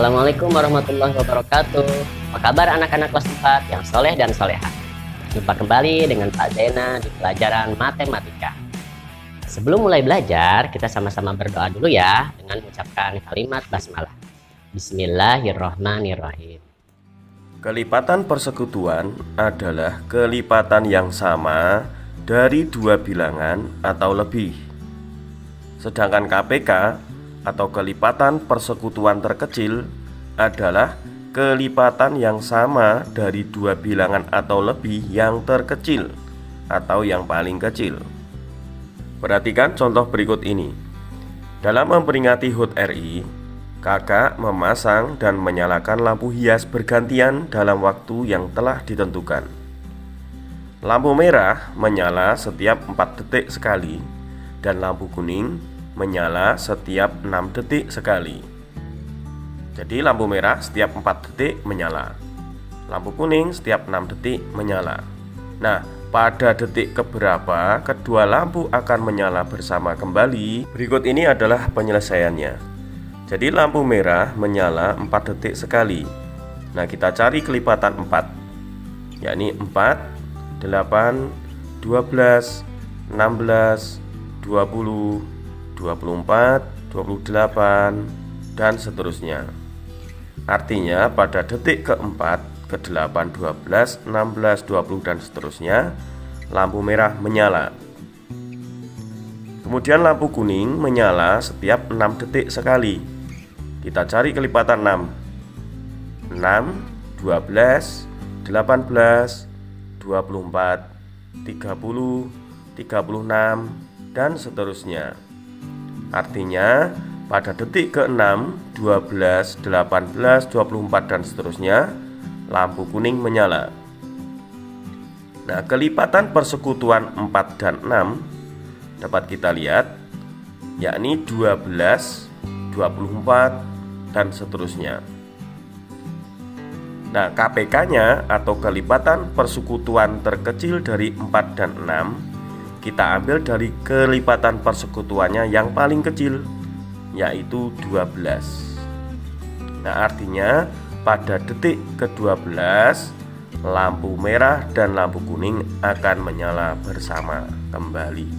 Assalamualaikum warahmatullahi wabarakatuh. Apa kabar anak-anak kelas 4 yang soleh dan soleha? Jumpa kembali dengan Pak Zena di pelajaran matematika. Sebelum mulai belajar, kita sama-sama berdoa dulu ya dengan mengucapkan kalimat basmalah. Bismillahirrohmanirrohim. Kelipatan persekutuan adalah kelipatan yang sama dari dua bilangan atau lebih. Sedangkan KPK atau kelipatan persekutuan terkecil adalah kelipatan yang sama dari dua bilangan atau lebih yang terkecil atau yang paling kecil. Perhatikan contoh berikut ini. Dalam memperingati HUT RI, kakak memasang dan menyalakan lampu hias bergantian dalam waktu yang telah ditentukan. Lampu merah menyala setiap 4 detik sekali dan lampu kuning menyala setiap 6 detik sekali. Jadi lampu merah setiap 4 detik menyala, lampu kuning setiap 6 detik menyala. Nah, pada detik keberapa kedua lampu akan menyala bersama kembali? Berikut ini adalah penyelesaiannya. Jadi lampu merah menyala 4 detik sekali. Nah, kita cari kelipatan 4, yakni 4, 8, 12, 16, 20, 24, 28, dan seterusnya. Artinya pada detik keempat, ke-8, 12, 16, 20, dan seterusnya, lampu merah menyala. Kemudian lampu kuning menyala setiap 6 detik sekali. Kita cari kelipatan 6. 6, 12, 18, 24, 30, 36, dan seterusnya. Artinya pada detik ke-6, 12, 18, 24, dan seterusnya, lampu kuning menyala. Nah, kelipatan persekutuan 4 dan 6 dapat kita lihat, yakni 12, 24, dan seterusnya. Nah, KPK-nya atau kelipatan persekutuan terkecil dari 4 dan 6 kita ambil dari kelipatan persekutuannya yang paling kecil, yaitu 12. Nah, artinya pada detik ke-12 lampu merah dan lampu kuning akan menyala bersama kembali.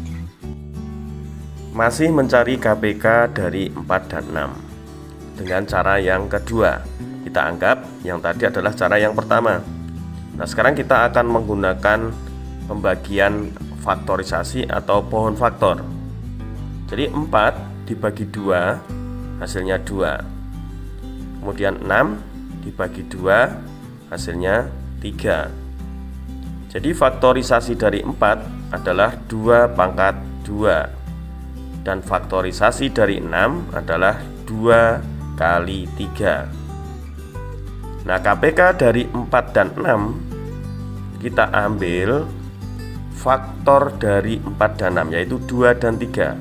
Masih mencari KPK dari 4 dan 6 dengan cara yang kedua. Kita anggap yang tadi adalah cara yang pertama. Nah, sekarang kita akan menggunakan pembagian faktorisasi atau pohon faktor. Jadi 4 dibagi 2 hasilnya 2. Kemudian 6 dibagi 2 hasilnya 3. Jadi faktorisasi dari 4 adalah 2 pangkat 2. Dan faktorisasi dari 6 adalah 2 kali 3. Nah, KPK dari 4 dan 6 kita ambil faktor dari 4 dan 6, yaitu 2 dan 3.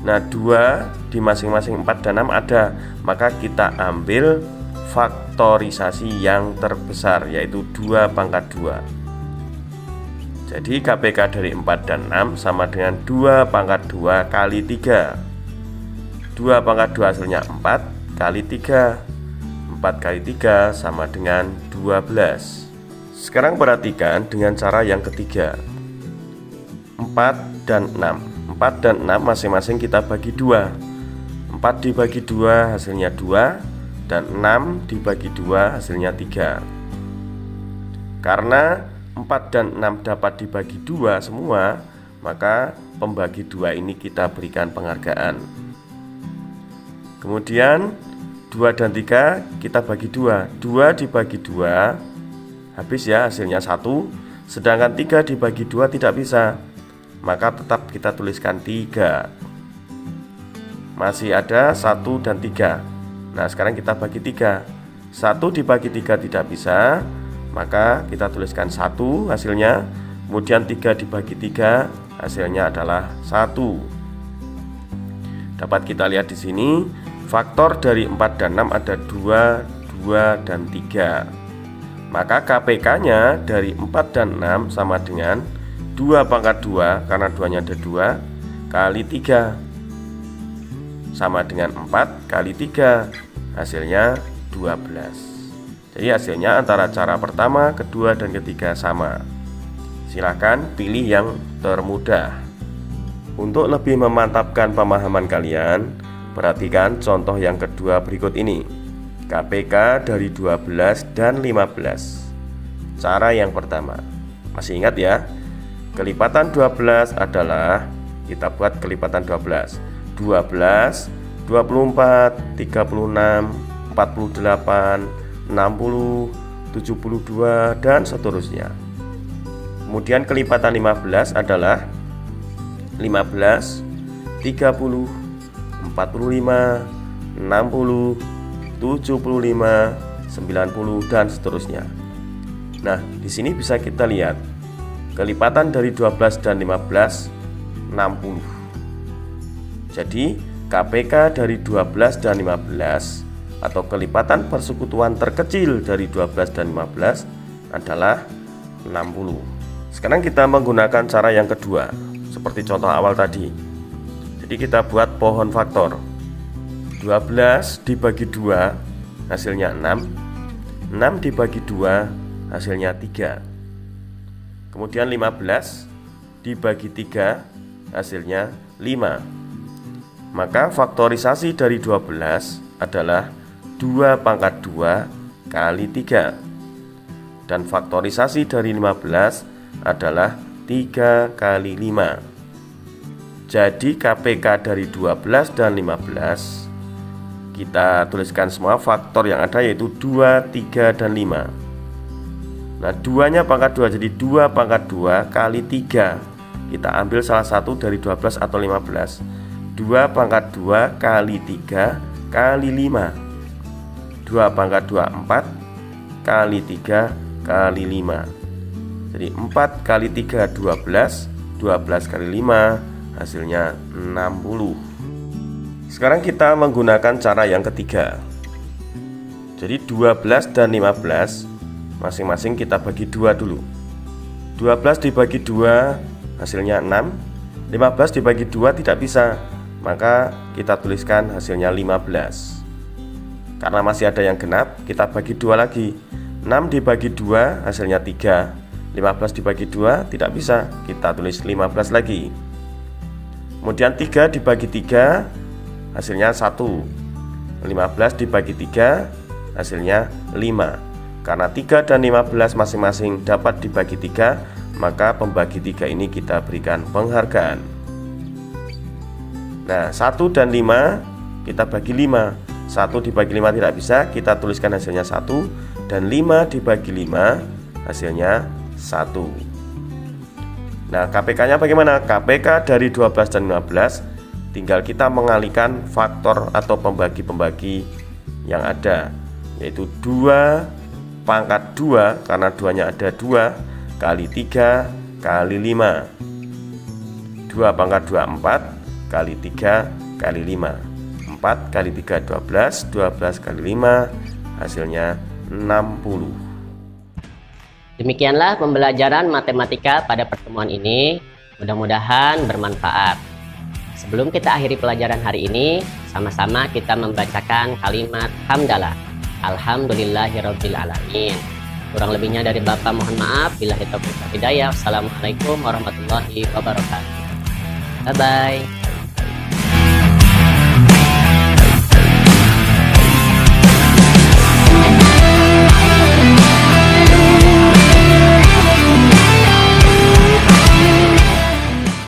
Nah, 2 di masing-masing 4 dan 6 ada, maka kita ambil faktorisasi yang terbesar, yaitu 2 pangkat 2. Jadi KPK dari 4 dan 6 sama dengan 2 pangkat 2 kali 3. 2 pangkat 2 hasilnya 4 kali 3. 4 kali 3 sama dengan 12. Sekarang perhatikan dengan cara yang ketiga. 4 dan 6. 4 dan 6 masing-masing kita bagi 2. 4 dibagi 2 hasilnya 2, dan 6 dibagi 2 hasilnya 3. Karena 4 dan 6 dapat dibagi 2 semua, maka pembagi 2 ini kita berikan penghargaan. Kemudian 2 dan 3 kita bagi 2. 2 dibagi 2 habis ya, hasilnya 1. Sedangkan 3 dibagi 2 tidak bisa, maka tetap kita tuliskan 3. Masih ada 1 dan 3. Nah, sekarang kita bagi 3. 1 dibagi 3 tidak bisa, maka kita tuliskan 1 hasilnya. Kemudian 3 dibagi 3 hasilnya adalah 1. Dapat kita lihat di sini, faktor dari 4 dan 6 ada 2, 2, dan 3. Maka KPK-nya dari 4 dan 6 sama dengan 2 pangkat 2, karena 2-nya ada 2, kali 3 sama dengan 4 kali 3, hasilnya Jadi hasilnya antara cara pertama, kedua, dan ketiga sama. Silahkan pilih yang termudah. Untuk lebih memantapkan pemahaman kalian, perhatikan contoh yang kedua berikut ini. KPK dari 12 dan 15. Cara yang pertama, masih ingat ya? Kelipatan 12 adalah, kita buat kelipatan 12 12, 24, 36, 48, 60, 72, dan seterusnya. Kemudian kelipatan 15 adalah 15, 30, 45, 60, 75, 90, dan seterusnya. Nah, di sini bisa kita lihat kelipatan dari 12 dan 15 60. Jadi KPK dari 12 dan 15 atau kelipatan persekutuan terkecil dari 12 dan 15 adalah 60. Sekarang kita menggunakan cara yang kedua, seperti contoh awal tadi. Jadi kita buat pohon faktor. 12 dibagi 2 hasilnya 6. 6 dibagi 2 hasilnya 3. Kemudian 15 dibagi 3 hasilnya 5. Maka faktorisasi dari 12 adalah 2 pangkat 2 kali 3. Dan faktorisasi dari 15 adalah 3 kali 5. Jadi KPK dari 12 dan 15, kita tuliskan semua faktor yang ada, yaitu 2, 3, dan 5. Nah, 2-nya pangkat 2, jadi 2 pangkat 2 kali 3. Kita ambil salah satu dari 12 atau 15. 2 pangkat 2 kali 3 kali 5. 2 pangkat 2 4 kali 3 kali 5. Jadi 4 kali 3 12, 12 kali 5 hasilnya 60. Sekarang kita menggunakan cara yang ketiga. Jadi 12 dan 15 masing-masing kita bagi 2 dulu. 12 dibagi 2 hasilnya 6. 15 dibagi 2 tidak bisa, maka kita tuliskan hasilnya 15. Karena masih ada yang genap, kita bagi 2 lagi. 6 dibagi 2 hasilnya 3. 15 dibagi 2 tidak bisa, kita tulis 15 lagi. Kemudian 3 dibagi 3 hasilnya 1. 15 dibagi 3 hasilnya 5. Karena 3 dan 15 masing-masing dapat dibagi 3, maka pembagi 3 ini kita berikan penghargaan. Nah, 1 dan 5 kita bagi 5. 1 dibagi 5 tidak bisa, kita tuliskan hasilnya 1. Dan 5 dibagi 5 hasilnya 1. Nah, KPK-nya bagaimana? KPK dari 12 dan 15 tinggal kita mengalihkan faktor atau pembagi-pembagi yang ada, yaitu 2 pangkat 2, karena 2-nya ada 2, kali 3 kali 5. 2 pangkat 2 4 kali 3 kali 5. 4 kali 3 12, 12 kali 5 hasilnya 60. Demikianlah pembelajaran matematika pada pertemuan ini. Mudah-mudahan bermanfaat. Sebelum kita akhiri pelajaran hari ini, sama-sama kita membacakan kalimat hamdalah. Alhamdulillahirabbil alamin. Kurang lebihnya dari Bapak mohon maaf. Billahi taufiq wal hidayah. Wassalamualaikum warahmatullahi wabarakatuh. Bye bye.